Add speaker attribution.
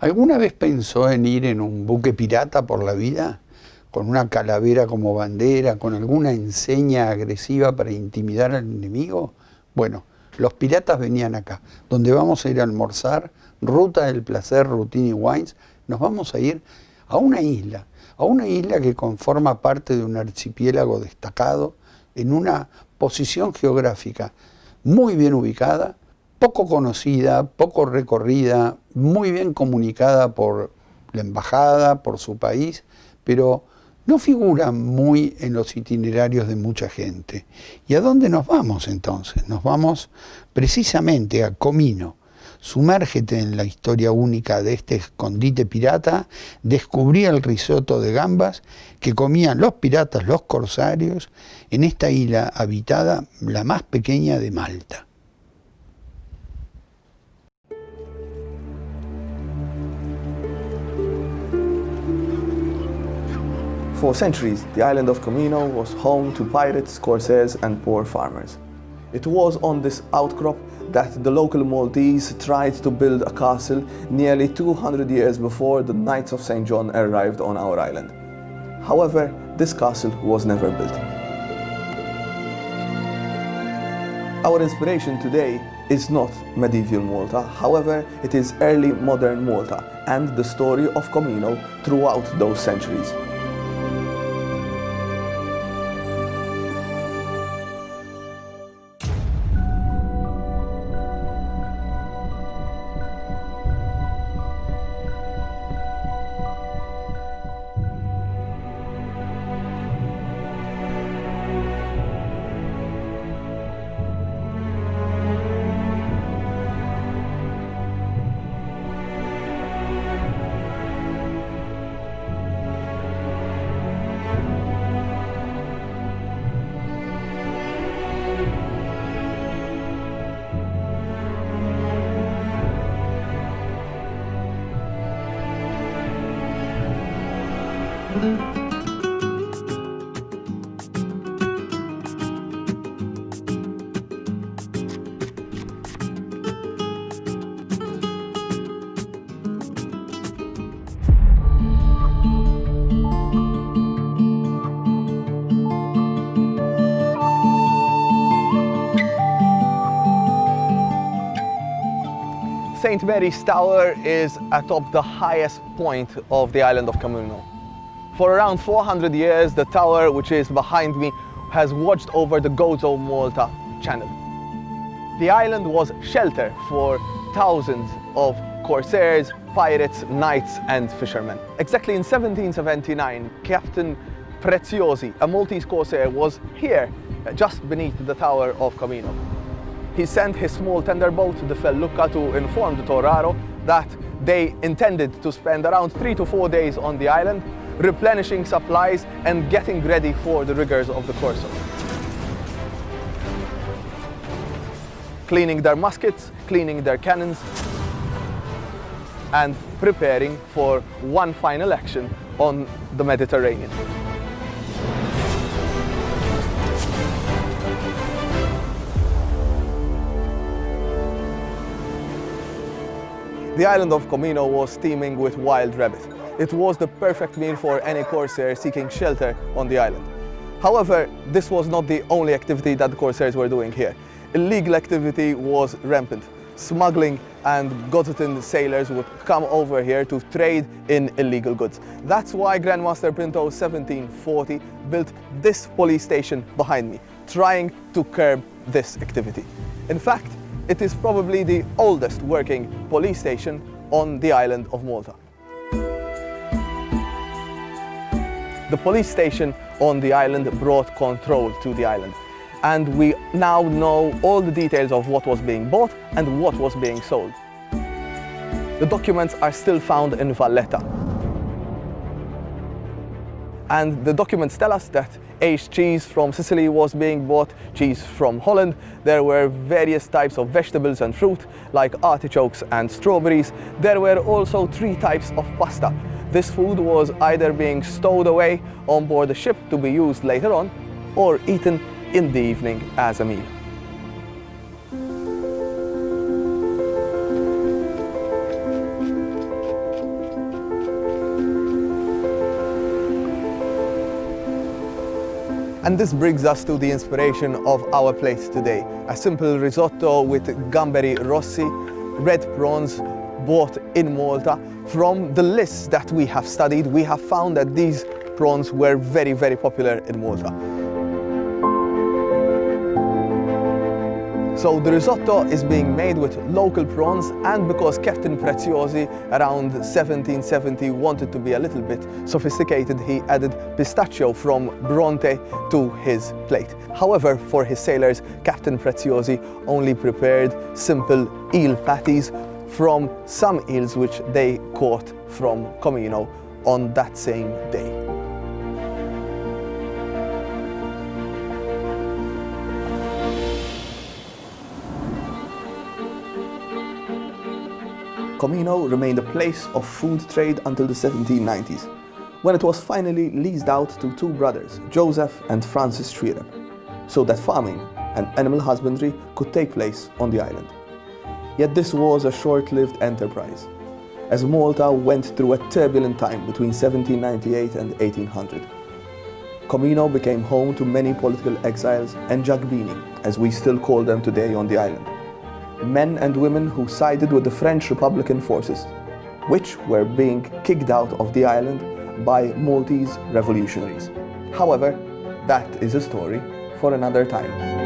Speaker 1: ¿Alguna vez pensó en ir en un buque pirata por la vida? Con una calavera como bandera, con alguna enseña agresiva para intimidar al enemigo. Bueno, los piratas venían acá, donde vamos a ir a almorzar, Ruta del Placer, Routine Wines. Nos vamos a ir a una isla que conforma parte de un archipiélago destacado, en una posición geográfica muy bien ubicada, poco conocida, poco recorrida, muy bien comunicada por la embajada, por su país, pero no figura muy en los itinerarios de mucha gente. ¿Y a dónde nos vamos entonces? Nos vamos precisamente a Comino. Sumérgete en la historia única de este escondite pirata, descubrí el risotto de gambas que comían los piratas, los corsarios, en esta isla habitada, la más pequeña de Malta.
Speaker 2: For centuries, the island of Comino was home to pirates, corsairs, and poor farmers. It was on this outcrop that the local Maltese tried to build a castle nearly 200 years before the Knights of St. John arrived on our island. However, this castle was never built. Our inspiration today is not medieval Malta, however, it is early modern Malta and the story of Comino throughout those centuries. St. Mary's Tower is atop the highest point of the island of Comino. For around 400 years, the tower, which is behind me, has watched over the Gozo Malta Channel. The island was shelter for thousands of corsairs, pirates, knights, and fishermen. Exactly in 1779, Captain Preziosi, a Maltese corsair, was here, just beneath the tower of Comino. He sent his small tender boat, the Felucca, to inform the Toraro that they intended to spend around 3 to 4 days on the island, replenishing supplies and getting ready for the rigors of the Corso. Cleaning their muskets, cleaning their cannons, and preparing for one final action on the Mediterranean. The island of Comino was teeming with wild rabbit. It was the perfect meal for any corsair seeking shelter on the island. However, this was not the only activity that the corsairs were doing here. Illegal activity was rampant. Smuggling and Gozotin sailors would come over here to trade in illegal goods. That's why Grandmaster Pinto 1740 built this police station behind me, trying to curb this activity. In fact, it is probably the oldest working police station on the island of Malta. The police station on the island brought control to the island, and we now know all the details of what was being bought and what was being sold. The documents are still found in Valletta. And the documents tell us that aged cheese from Sicily was being bought, cheese from Holland. There were various types of vegetables and fruit, like artichokes and strawberries. There were also 3 types of pasta. This food was either being stowed away on board the ship to be used later on, or eaten in the evening as a meal. And this brings us to the inspiration of our plate today. A simple risotto with gamberi rossi, red prawns bought in Malta. From the lists that we have studied, we have found that these prawns were very, very popular in Malta. So the risotto is being made with local prawns, and because Captain Preziosi around 1770 wanted to be a little bit sophisticated, he added pistachio from Bronte to his plate. However, for his sailors, Captain Preziosi only prepared simple eel patties from some eels which they caught from Comino on that same day. Comino remained a place of food trade until the 1790s, when it was finally leased out to two brothers, Joseph and Francis Schwireb, so that farming and animal husbandry could take place on the island. Yet this was a short-lived enterprise, as Malta went through a turbulent time between 1798 and 1800. Comino became home to many political exiles and jagbini, as we still call them today on the island. Men and women who sided with the French Republican forces, which were being kicked out of the island by Maltese revolutionaries. However, that is a story for another time.